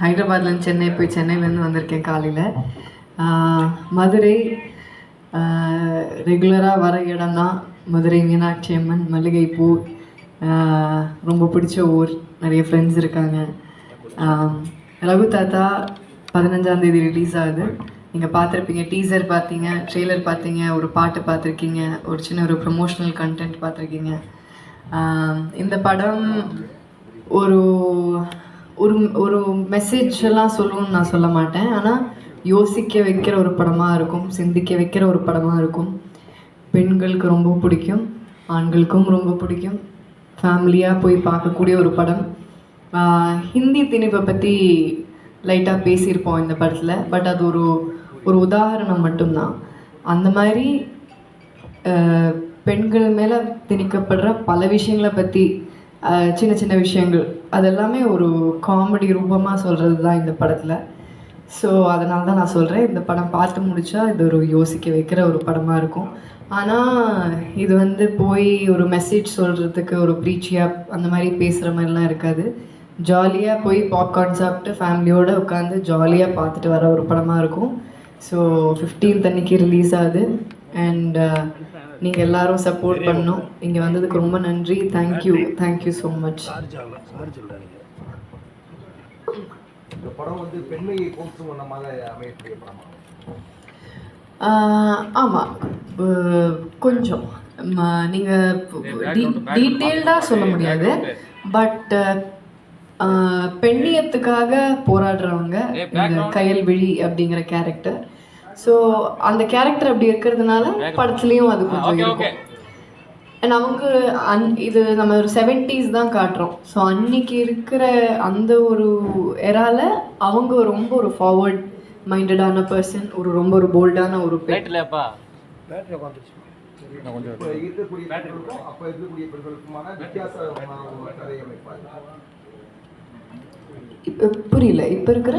ஹைதராபாத்லேருந்து சென்னை போய் சென்னையிலேருந்து வந்திருக்கேன் காலையில். மதுரை ரெகுலராக வர இடம் தான். மதுரை மீனாட்சி அம்மன், மல்லிகைப்பூ, ரொம்ப பிடிச்ச ஊர், நிறைய ஃப்ரெண்ட்ஸ் இருக்காங்க. ரகு தாத்தா 15ஆம் தேதி ரிலீஸ் ஆகுது. நீங்கள் பார்த்துருப்பீங்க, டீசர் பார்த்தீங்க, ட்ரெய்லர் பார்த்தீங்க, ஒரு பாட்டு பார்த்துருக்கீங்க, ஒரு சின்ன ஒரு ப்ரமோஷ்னல் கண்டென்ட் பார்த்துருக்கீங்க. இந்த படம் ஒரு ஒரு ஒரு மெசேஜ் எல்லாம் சொல்லணும்னு நான் சொல்ல மாட்டேன். ஆனால் யோசிக்க வைக்கிற ஒரு படமாக இருக்கும், சிந்திக்க வைக்கிற ஒரு படமாக இருக்கும். பெண்களுக்கு ரொம்ப பிடிக்கும், ஆண்களுக்கும் ரொம்ப பிடிக்கும். ஃபேமிலியாக போய் பார்க்கக்கூடிய ஒரு படம். ஹிந்தி திணிப்பை பற்றி லைட்டாக பேசியிருப்போம் இந்த படத்தில். பட் அது ஒரு உதாரணம் மட்டும்தான். அந்த மாதிரி பெண்கள் மேலே திணிக்கப்படுற பல விஷயங்களை பற்றி, சின்ன சின்ன விஷயங்கள், அதெல்லாமே ஒரு காமெடி ரூபமாக சொல்கிறது தான் இந்த படத்தில். ஸோ அதனால தான் நான் சொல்கிறேன், இந்த படம் பார்த்து முடித்தா இது ஒரு யோசிக்க வைக்கிற ஒரு படமாக இருக்கும். ஆனால் இது போய் ஒரு மெசேஜ் சொல்கிறதுக்கு ஒரு ப்ரீச்சியாக அந்த மாதிரி பேசுகிற மாதிரிலாம் இருக்காது. ஜாலியாக போய் பாப்கார்ன் சாப்பிட்டு ஃபேமிலியோடு உட்காந்து ஜாலியாக பார்த்துட்டு வர ஒரு படமாக இருக்கும். ஸோ 15th அன்னைக்கு ரிலீஸ் ஆகுது. அண்ட் நீங்கள் எல்லோரும் சப்போர்ட் பண்ணணும். இங்கே வந்ததுக்கு ரொம்ப நன்றி. Thank you so much. ஆமாம், கொஞ்சம் நீங்கள் டீட்டெயில்டாக சொல்ல முடியாது. பட் பெண்ணியத்துக்காக போராடுறவங்க இந்த கயல்விழி அப்படிங்கிற கேரக்டர். ஸோ அந்த கேரக்டர் அப்படி இருக்கிறதுனால படத்துலேயும் அது கொஞ்சம் இருக்கும். அண்ட் அவங்க இது நம்ம ஒரு 70s தான் காட்டுறோம். ஸோ அன்னைக்கு இருக்கிற அந்த ஒரு எரால அவங்க ரொம்ப ஒரு ஃபார்வர்ட் மைண்டடான பர்சன், ரொம்ப ஒரு போல்டான ஒரு புரியல. இப்ப இருக்கிற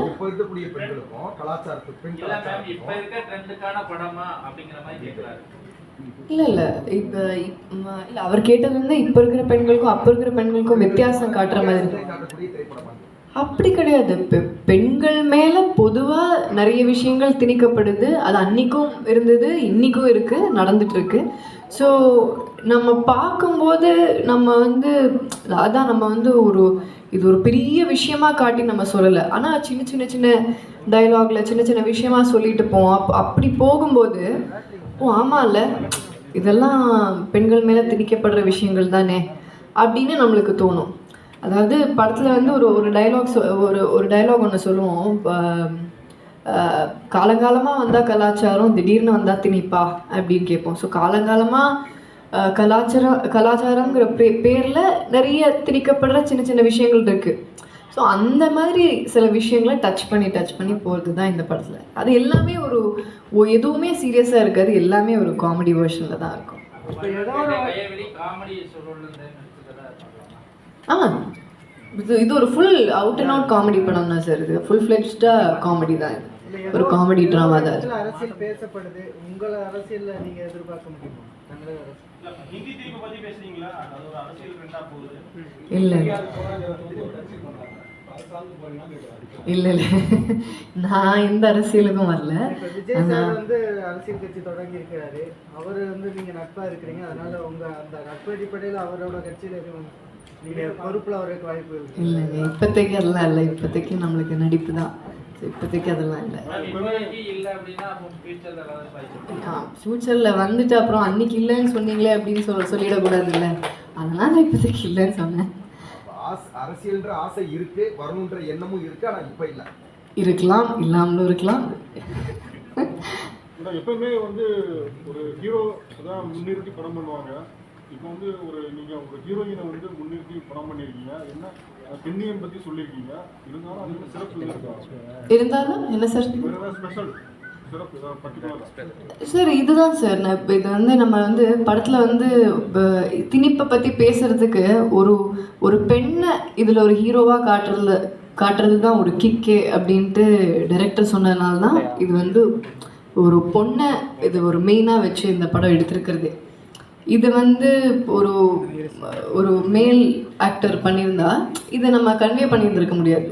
இல்ல அவர் கேட்டது இப்ப இருக்கிற பெண்களுக்கும் அப்ப இருக்கிற பெண்களுக்கும் வித்தியாசம் காட்டுற மாதிரி அப்படி கிடையாது. பெண்கள் மேல பொதுவா நிறைய விஷயங்கள் திணிக்கப்படுது. அது அன்னைக்கும் இருந்தது, இன்னைக்கும் இருக்கு, நடந்துட்டு இருக்கு. ஸோ நம்ம பார்க்கும்போது நம்ம அதான் நம்ம இது ஒரு பெரிய விஷயமா காட்டி நம்ம சொல்லலை. ஆனால் சின்ன சின்ன டைலாக்ல சின்ன சின்ன விஷயமா சொல்லிட்டு போவோம். அப்படி போகும்போது ஆமாம்ல, இதெல்லாம் பெண்கள் மேலே திணிக்கப்படுற விஷயங்கள் தானே அப்படின்னு நம்மளுக்கு தோணும். அதாவது படத்தில் ஒரு டைலாக் ஒன்று சொல்லுவோம். காலங்காலமாக வந்தால் கலாச்சாரம், திடீர்னு வந்தால் திணிப்பா அப்படின்னு கேட்போம். ஸோ காலங்காலமாக கலாச்சாரங்கிற பேரில் நிறைய திணிக்கப்படுற சின்ன சின்ன விஷயங்கள் இருக்குது. ஸோ அந்த மாதிரி சில விஷயங்களை டச் பண்ணி போகிறது தான் இந்த படத்தில். அது எல்லாமே எதுவுமே சீரியஸாக இருக்காது, எல்லாமே ஒரு காமெடி வெர்ஷனில் தான் இருக்கும். இது ஒரு full out and out comedy படம் தான் சார். இது ஃபுல் ஃப்ளெட்ஜ்டாக காமெடி தான். இது ஒரு காமெடி ட்ராமா தான். அரசியல் பேசப்படுது, உங்களை அரசியலில் நீங்கள் எதிர்பார்க்க முடியுமா? இல்லை நான் இந்த அரசியலுக்கும் வரல. விஜய் சார் அரசியல் கட்சி தொடங்கி இருக்கிறாரு. அவர் நீங்க நட்பா இருக்கிறீங்க, அதனால உங்க அந்த நட்பு அடிப்படையில் அவரோட கட்சியில நீங்க பொறுப்புல அவருக்கு வாய்ப்பு இல்லைங்க. இப்போதைக்கு அதெல்லாம் இல்லை. இப்போதைக்கு நம்மளுக்கு நடிப்பு தான். இப்போதைக்கு அதெல்லாம் இல்லை. ஃபியூச்சரில் வந்துட்டு அப்புறம் அன்னைக்கு இல்லைன்னு சொன்னீங்களே அப்படின்னு சொல்லிடக்கூடாது இல்லை. அதனால இப்போதைக்கு இல்லைன்னு சொன்னேன். அரசியல்ன்ற ஆசை இருக்கு, வரணுன்ற எண்ணமும் இருக்கு, ஆனா இப்ப இல்ல. இருக்கலாம், இல்லாமலும் இருக்கலாம். எப்பவுமே ஒரு ஹீரோ தான் முன்னிறுத்தி படம் பண்ணுவாங்க. இப்போ நீங்கள் ஒரு ஹீரோயினை முன்னிறுத்தி படம் பண்ணியிருக்கீங்க. என்ன பெண்ணியம் பற்றி சொல்லியிருக்கீங்க. இருந்தாலும் அது சிறப்பு இருந்தாலும் என்ன சார் ஸ்பெஷல் சார்? இதுதான் சார். இது நம்ம படத்தில் திணிப்பை பற்றி பேசுகிறதுக்கு ஒரு பெண்ணை இதில் ஒரு ஹீரோவாக காட்டுறது தான் ஒரு கிக்கே அப்படின்ட்டு டைரக்டர் சொன்னதுனால தான் இது ஒரு பொண்ணை இது ஒரு மெயினாக வச்சு இந்த படம் எடுத்திருக்கிறது. இது ஒரு மேல் ஆக்டர் பண்ணியிருந்தா இதை நம்ம கன்வே பண்ணியிருந்திருக்க முடியாது.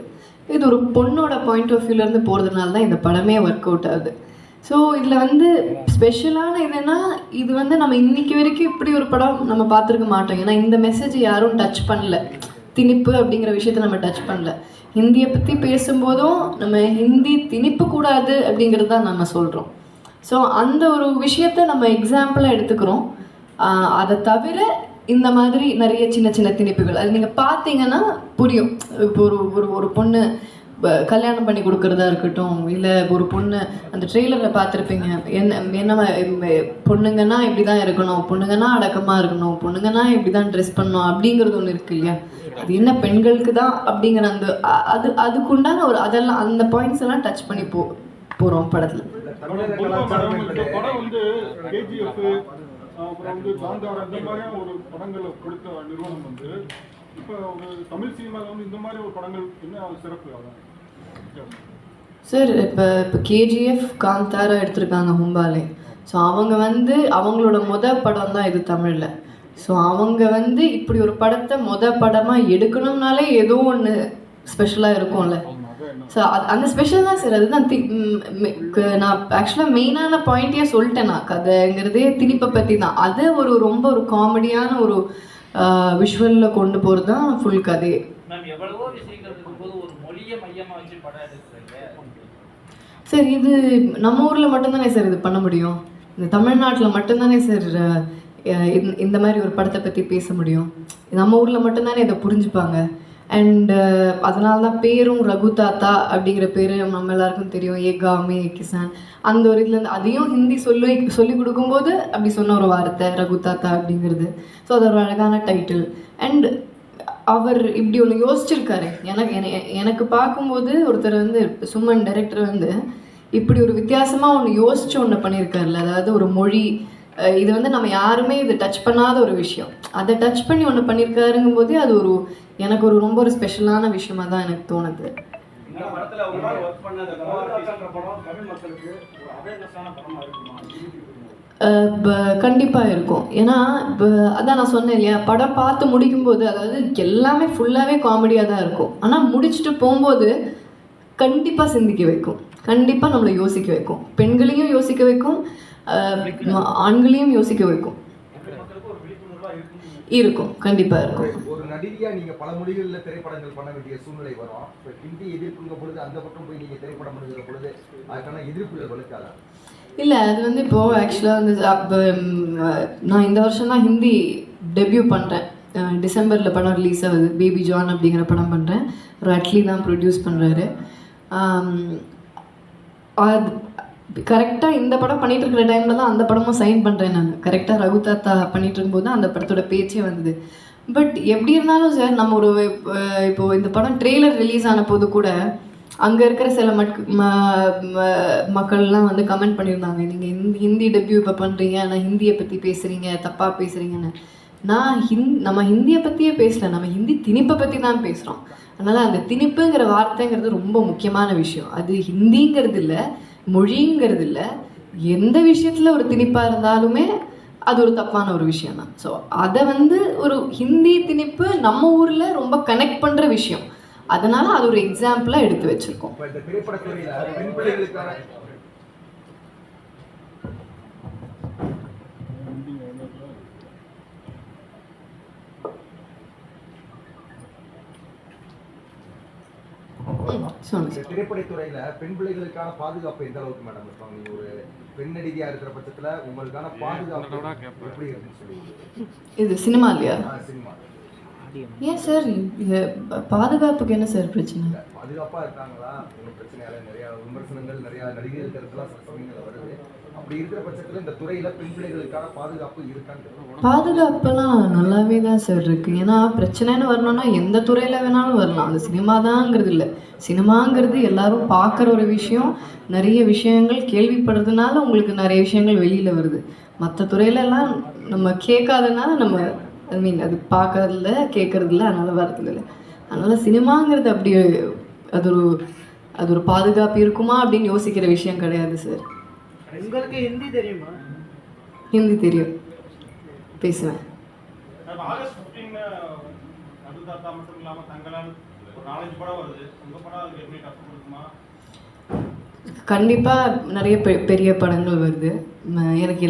இது ஒரு பொண்ணோட பாயிண்ட் ஆஃப் வியூலேருந்து போகிறதுனால தான் இந்த படமே ஒர்க் அவுட் ஆகுது. ஸோ இதில் வந்து ஸ்பெஷலான இதுன்னா இது வந்து நம்ம இன்னைக்கு வரைக்கும் இப்படி ஒரு படம் நம்ம பார்த்துருக்க மாட்டோம். ஏன்னா இந்த மெசேஜ் யாரும் டச் பண்ணல, திணிப்பு அப்படிங்கிற விஷயத்த நம்ம டச் பண்ணல. ஹிந்தியை பற்றி பேசும்போதும் நம்ம ஹிந்தி திணிப்பு கூடாது அப்படிங்கிறது தான் நம்ம சொல்கிறோம். ஸோ அந்த ஒரு விஷயத்த நம்ம எக்ஸாம்பிளாக எடுத்துக்கிறோம். அதை தவிர இந்த மாதிரி நிறைய சின்ன சின்ன திணிப்புகள் அது நீங்கள் பார்த்தீங்கன்னா புரியும். இப்போ ஒரு பொண்ணு கல்யாணம் பண்ணி கொடுக்குறதா இருக்கட்டும், இல்லை ஒரு பொண்ணு அந்த ட்ரெய்லரில் பார்த்துருப்பீங்க, என்ன பொண்ணுங்கன்னா இப்படி தான் இருக்கணும், பொண்ணுங்கன்னா அடக்கமாக இருக்கணும், பொண்ணுங்கன்னா இப்படி தான் ட்ரெஸ் பண்ணணும் அப்படிங்கிறது ஒன்று இருக்கு இல்லையா? அது என்ன பெண்களுக்கு தான் அப்படிங்கிற அந்த அதுக்குண்டான ஒரு அதெல்லாம் அந்த பாயிண்ட்ஸ் எல்லாம் டச் பண்ணி போகிறோம் படத்தில். இந்த படம் வந்து KGF அப்புறம் வந்து காந்தாரா இந்த மாதிரியான ஒரு படங்களை கொடுத்த நிறுவனம் வந்து இப்போ ஒரு தமிழ் சினிமாவில் வந்து இந்த மாதிரி ஒரு படங்கள் என்ன சிறப்பு ஆகும் சார்? இப்போ KGF காந்தாரா எடுத்திருக்காங்க ஹும்பாலே. ஸோ அவங்க வந்து அவங்களோட படம் தான் இது தமிழில். ஸோ அவங்க வந்து இப்படி ஒரு படத்தை படமாக எடுக்கணும்னாலே ஏதோ ஒன்று ஸ்பெஷலாக இருக்கும்ல. ஸோ அந்த ஸ்பெஷல் தான் சார். அதுதான் நான் ஆக்சுவலாக மெயினான பாயிண்ட்டே சொல்லிட்டேன். நான் கதைங்கிறதே திணிப்பை பற்றி தான். அதை ரொம்ப ஒரு காமெடியான ஒரு விஷுவலில் கொண்டு போகிறது தான் ஃபுல் கதையே. சார் இது நம்ம ஊரில் மட்டும்தானே சார் இது பண்ண முடியும். இந்த தமிழ்நாட்டில் மட்டும்தானே சார் இந்த மாதிரி ஒரு படத்தை பற்றி பேச முடியும். நம்ம ஊரில் மட்டும்தானே இதை புரிஞ்சுப்பாங்க. அண்டு அதனால தான் பேரும் ரகு தாத்தா அப்படிங்கிற பேர் நம்ம எல்லாருக்கும் தெரியும். ஏகாமே கிசான் அந்த ஒரு இதுலேருந்து அதையும் ஹிந்தி சொல்லி கொடுக்கும்போது அப்படி சொன்ன ஒரு வார்த்தை ரகு தாத்தா அப்படிங்கிறது. ஸோ அது ஒரு அழகான டைட்டில். அண்ட் அவர் இப்படி ஒன்று யோசிச்சிருக்காரு. எனக்கு பார்க்கும்போது ஒருத்தர் வந்து சுமன் டைரக்டர் வந்து இப்படி ஒரு வித்தியாசமாக ஒன்று யோசிச்சு ஒன்று பண்ணியிருக்காருல்ல. அதாவது ஒரு மொழி இது வந்து நம்ம யாருமே இது டச் பண்ணாத ஒரு விஷயம், அதை டச் பண்ணி ஒன்று பண்ணியிருக்காருங்கும் போதே அது எனக்கு ரொம்ப ஒரு ஸ்பெஷலான விஷயமா தான் எனக்கு தோணுது. கண்டிப்பாக இருக்கும். ஏன்னா இப்போ அதான் நான் சொன்னேன் இல்லையா, படம் பார்த்து முடிக்கும்போது அதாவது எல்லாமே ஃபுல்லாகவே காமெடியாக தான் இருக்கும். ஆனால் முடிச்சுட்டு போகும்போது கண்டிப்பாக சிந்திக்க வைக்கும், கண்டிப்பாக நம்மளை யோசிக்க வைக்கும், பெண்களையும் யோசிக்க வைக்கும், ஆண்களையும் யோசிக்க வைக்கும். இருக்கும், கண்டிப்பா இருக்கும். ஒரு நடிகையா நீங்க பல மொழிகள்ல திரைப்படங்கள் பண்ண வேண்டிய சூழ்நிலை வரும். இப்போ ஹிந்தி எதிர்ப்புங்க பொழுது அந்த பக்கம் போய் நீங்க திரைப்படம் பண்ணுகிற பொழுது அதுக்கான எதிர்ப்புகள் வலுக்காதா? இல்லை, அது வந்து இப்போது ஆக்சுவலாக வந்து நான் இந்த வருஷம் தான் ஹிந்தி டெபியூ பண்ணுறேன். டிசம்பரில் படம் ரிலீஸ் ஆகுது. பேபி ஜான் அப்படிங்கிற படம் பண்ணுறேன். ரட்லி தான் ப்ரொடியூஸ் பண்ணுறாரு. அது கரெக்டாக இந்த படம் பண்ணிகிட்டு இருக்கிற டைமில் தான் அந்த படமும் சைன் பண்ணுறேன் நான். கரெக்டாக ரகு தாத்தா பண்ணிகிட்டு இருக்கும்போது தான் அந்த படத்தோட பேச்சே வந்தது. பட் எப்படி இருந்தாலும் சார், நம்ம இப்போது இந்த படம் ட்ரெய்லர் ரிலீஸ் ஆன போது கூட அங்கே இருக்கிற சில மக்கள்லாம் வந்து கமெண்ட் பண்ணியிருந்தாங்க, நீங்கள் ஹிந்தி டெபியூ இப்போ பண்ணுறீங்க, ஆனால் ஹிந்தியை பற்றி பேசுகிறீங்க, தப்பாக பேசுகிறீங்கன்னு. நம்ம ஹிந்தியை பற்றியே பேசல, நம்ம ஹிந்தி திணிப்பை பற்றி தான் பேசுகிறோம். அதனால் அந்த திணிப்புங்கிற வார்த்தைங்கிறது ரொம்ப முக்கியமான விஷயம். அது ஹிந்திங்கிறது இல்லை, மொழிங்கிறது இல்லை, எந்த விஷயத்தில் ஒரு திணிப்பாக இருந்தாலுமே அது ஒரு தப்பான ஒரு விஷயம் தான். ஸோ அதை வந்து ஒரு ஹிந்தி திணிப்பு நம்ம ஊரில் ரொம்ப கனெக்ட் பண்ணுற விஷயம். அதனால அது ஒரு எக்ஸாம்பிளாக எடுத்து வச்சுருக்கோம். திரைப்படத்துறையில பெண் பிள்ளைகளுக்கான பாதுகாப்பு எந்த அளவுக்கு மேடம் இருப்பாங்க? நீங்க ஒரு பெண் நடிகையா இருக்கிற பட்சத்துல உங்களுக்கான பாதுகாப்பு எப்படி இருக்குன்னு சொல்லுவீங்க? இது சினிமா இல்லையா? சினிமா. ஏன் சார் பாதுகாப்புக்கு என்ன சார் பிரச்சனை? பாதுகாப்பா இருக்காங்களா? உங்களுக்கு பிரச்சனையால நிறைய விமர்சனங்கள் நிறைய நடிகைகள் கருத்துலாம் சில சமயங்கள் வருது. அப்படி இருக்கிற பட்சத்துல இந்த துறையில பெண் பிள்ளைகளுக்கான பாதுகாப்பு இருக்கான்னு? பாதுகாப்பெல்லாம் நல்லாவே தான் சார் இருக்குது. ஏன்னா பிரச்சனைன்னு வரணும்னா எந்த துறையில் வேணாலும் வரலாம். அது சினிமா தாங்கிறது இல்லை. சினிமாங்கிறது எல்லாரும் பார்க்குற ஒரு விஷயம். நிறைய விஷயங்கள் கேள்விப்படுறதுனால உங்களுக்கு நிறைய விஷயங்கள் வெளியில் வருது. மற்ற துறையிலலாம் நம்ம கேட்காதனால நம்ம அது பார்க்கறதில்ல, கேட்கறதில்ல, அதனால் வரதில்லை. அதனால் சினிமாங்கிறது அப்படி அது ஒரு பாதுகாப்பு இருக்குமா அப்படின்னு யோசிக்கிற விஷயம் கிடையாது சார். உங்களுக்கு ஹிந்தி தெரியுமா? ஹிந்தி தெரியும், பேசுவேன். ஆகஸ்ட் 15 ரகு தாத்தா மட்டும் இல்லாமல் தங்களால் 4-5 படம் வருது, உங்க படம் அதுக்கு எப்படி டஃப் கொடுக்குமா? கண்டிப்பாக நிறைய பெரிய படங்கள் வருது. எனக்கு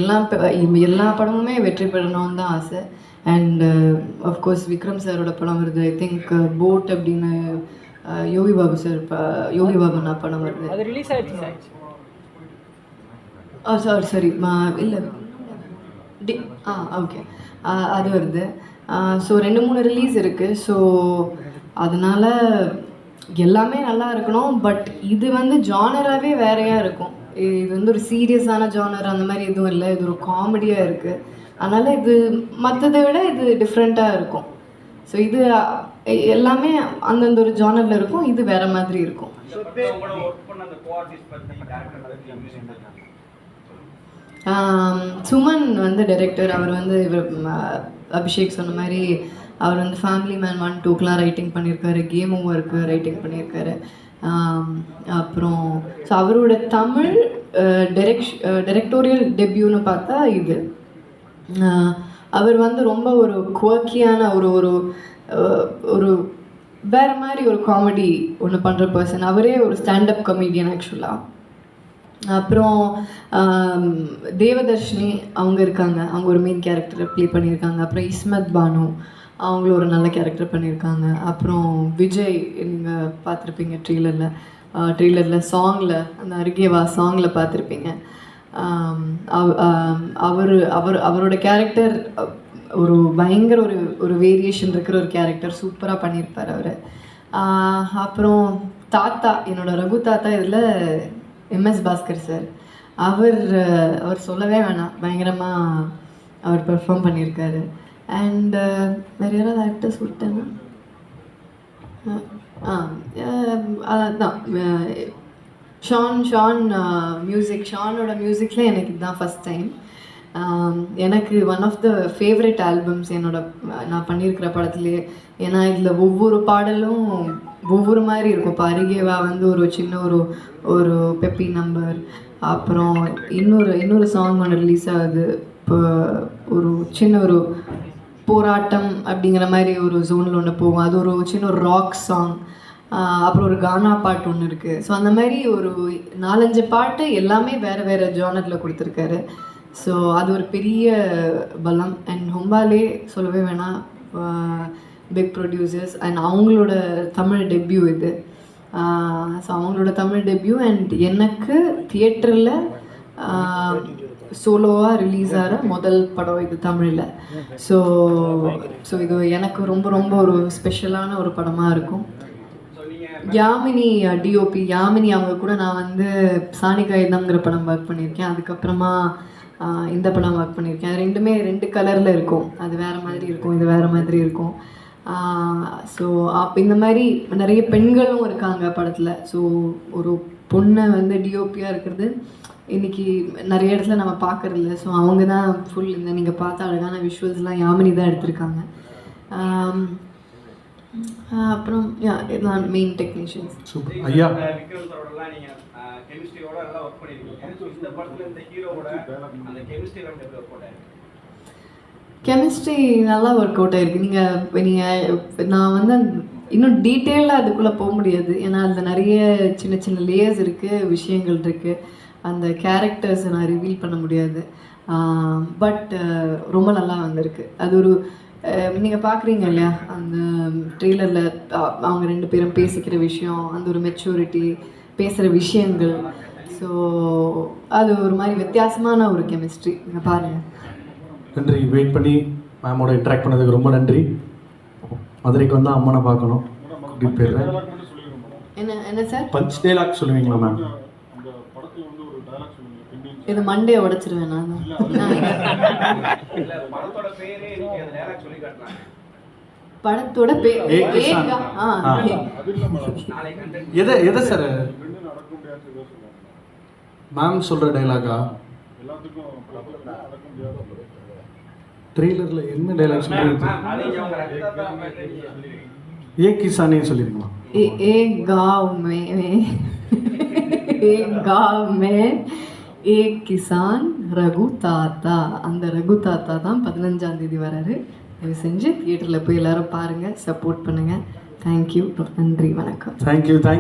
எல்லா படமுமே வெற்றி பெறணும்னு தான் ஆசை. அண்ட் அஃப்கோர்ஸ் விக்ரம் சாரோட படம் வருது. ஐ திங்க் போட் அப்படின்னு யோகி பாபு சார் யோகி பாபுனா படம் வருது. அது ரிலீஸ் ஆயிடுச்சு சார். சாரி இல்லை ஓகே, அது வருது. ஸோ 2-3 ரிலீஸ் இருக்குது. ஸோ அதனால் எல்லாமே நல்லா இருக்கணும். பட் இது வந்து ஜானராகவே வேறையாக இருக்கும். இது வந்து ஒரு சீரியஸான ஜானர் அந்த மாதிரி எதுவும் இல்லை. இது ஒரு காமெடியாக இருக்குது. அதனால் இது மற்றதை விட இது டிஃப்ரெண்ட்டாக இருக்கும். ஸோ இது எல்லாமே அந்தந்த ஒரு ஜானரில் இருக்கும். இது வேறு மாதிரி இருக்கும். சுமன் வந்து டைரக்டர். அவர் வந்து இவர் அபிஷேக் சொன்ன மாதிரி அவர் வந்து ஃபேமிலி மேன் 1-2க்கெலாம் ரைட்டிங் பண்ணியிருக்காரு. கேம் ஓவருக்கு ரைட்டிங் பண்ணியிருக்காரு. அப்புறம் ஸோ அவரோட தமிழ் டைரக்டோரியல் டெபியூன்னு பார்த்தா இது. அவர் வந்து ரொம்ப ஒரு குவர்க்கியான ஒரு ஒரு ஒரு வேறு மாதிரி ஒரு காமெடி ஒன்று பண்ணுற பர்சன். அவரே ஒரு ஸ்டாண்டப் கமெடியன் ஆக்சுவலாக. அப்புறம் தேவதர்ஷினி அவங்க இருக்காங்க. அவங்க ஒரு மெயின் கேரக்டரை ப்ளே பண்ணியிருக்காங்க. அப்புறம் இஸ்மத் பானு அவங்களும் ஒரு நல்ல கேரக்டர் பண்ணியிருக்காங்க. அப்புறம் விஜய் நீங்கள் பார்த்துருப்பீங்க ட்ரெய்லரில் சாங்கில் அந்த அருகேவா சாங்கில் பார்த்துருப்பீங்க. அவரோட கேரக்டர் ஒரு பயங்கர ஒரு வேரியேஷன் இருக்கிற ஒரு கேரக்டர் சூப்பராக பண்ணியிருப்பார் அவர். அப்புறம் தாத்தா என்னோடய ரகு தாத்தா இதில் எம்எஸ் பாஸ்கர் சார். அவர் சொல்லவே வேணாம், பயங்கரமாக அவர் பெர்ஃபார்ம் பண்ணியிருக்காரு. அண்ட் வேறு யாராவது ஆக்டர்ஸ் விட்டேன்னா அதுதான் ஷான் மியூசிக். ஷானோட மியூசிக்கில் எனக்கு இதுதான் ஃபஸ்ட் டைம். எனக்கு one of the favourite albums நான் பண்ணியிருக்கிற படத்துலேயே. ஏன்னா இதில் ஒவ்வொரு பாடலும் ஒவ்வொரு மாதிரி இருக்கும். இப்போ அருகேவா வந்து ஒரு சின்ன ஒரு பெப்பி நம்பர். அப்புறம் இன்னொரு சாங் ஒன்று ரிலீஸ் ஆகுது. இப்போ ஒரு சின்ன ஒரு போராட்டம் அப்படிங்கிற மாதிரி ஒரு ஜோனில் ஒன்று போகும். அது ஒரு சின்ன ஒரு ராக் சாங். அப்புறம் ஒரு கானா பாட்டு ஒன்று இருக்குது. ஸோ அந்த மாதிரி ஒரு 4-5 பாட்டு எல்லாமே வேறு ஜானரில் கொடுத்துருக்காரு. ஸோ அது ஒரு பெரிய பலம். அண்ட் ஹொம்பாலே சொல்லவே வேணாம், பிக் ப்ரொடியூசர்ஸ். அண்ட் அவங்களோட தமிழ் டெபியூ இது. ஸோ அவங்களோட தமிழ் டெபியூ. அண்ட் எனக்கு தியேட்டரில் சோலோவாக ரிலீஸ் ஆகிற முதல் படம் இது தமிழில். ஸோ இது எனக்கு ரொம்ப ரொம்ப ஒரு ஸ்பெஷலான ஒரு படமாக இருக்கும். யாமினி டிஓபி யாமினி அவங்க கூட நான் வந்து சாணிகாயுதம்ங்கிற படம் ஒர்க் பண்ணியிருக்கேன். அதுக்கப்புறமா இந்த படம் ஒர்க் பண்ணியிருக்கேன். ரெண்டுமே 2 கலரில் இருக்கும். அது வேறு மாதிரி இருக்கும், இது வேறு மாதிரி இருக்கும். ஸோ இந்த மாதிரி நிறைய பெண்களும் இருக்காங்க படத்தில். ஸோ ஒரு பொண்ணை வந்து டிஓபியாக இருக்கிறது இன்றைக்கி நிறைய இடத்துல நம்ம பார்க்குறதில்ல. ஸோ அவங்க தான் ஃபுல் இந்த நீங்கள் பார்த்த அழகான விஷுவல்ஸ்லாம் யாமினி தான் எடுத்திருக்காங்க. அப்புறம் இதுதான் மெயின் டெக்னீஷியன்ஸ். சூப்பர் ஐயா. விக்ரம் சாரோடலாம் நீங்கள் கெமிஸ்ட்ரியோட எல்லாம் ஒர்க் பண்ணியிருக்கீங்க. ஸோ இந்த படத்தில் இந்த ஹீரோவோட அந்த கெமிஸ்ட்ரி எப்படி ஒர்க் அவுட் ஆயிருக்கு? கெமிஸ்ட்ரி நல்லா ஒர்க் அவுட் ஆகிருக்கு. நீங்கள் நான் வந்து இன்னும் டீட்டெயிலாக அதுக்குள்ளே போக முடியாது. ஏன்னா அதில் நிறைய சின்ன சின்ன லேயர்ஸ் இருக்குது, விஷயங்கள் இருக்குது. அந்த கேரக்டர்ஸை நான் ரிவீல் பண்ண முடியாது. பட் ரொம்ப நல்லா வந்திருக்கு. அது ஒரு நீங்கள் பார்க்குறீங்க இல்லையா அந்த ட்ரெய்லரில் அவங்க 2 பேரும் பேசிக்கிற விஷயம், அந்த ஒரு மெச்சூரிட்டி, பேசுகிற விஷயங்கள். ஸோ அது ஒரு மாதிரி வித்தியாசமான ஒரு கெமிஸ்ட்ரி. நீங்கள் பாருங்கள். நன்றி. வெயிட் பண்ணி மேமோட இன்ட்ராக்ட் பண்ணதுக்கு ரொம்ப நன்றி. மதுரைக்கு வந்தால் அம்மனை பார்க்கணும். கூட்டிகிட்டு போயிடுறேன். என்ன சார் பஞ்ச் டைலாக் சொல்லுவீங்களா மேம்? இது மண்டே உடைச்சிருவேன் நான். படத்தோட பேர் எதை சார் மேம் சொல்கிற டைலாகா? ட்ரெய்லரில் என்ன டைலாக் சொல்கிறீங்க? ஏ கிசானே சொல்லிருக்கீங்களா? एक गाँव में एक கிசான் ரகு தாத்தா. அந்த ரகு தாத்தா தான் 15ஆம் தேதி வராரு. தயவு செஞ்சு தியேட்டரில் போய் எல்லோரும் பாருங்கள், சப்போர்ட் பண்ணுங்கள். தேங்க்யூ. நன்றி, வணக்கம். தேங்க்யூ.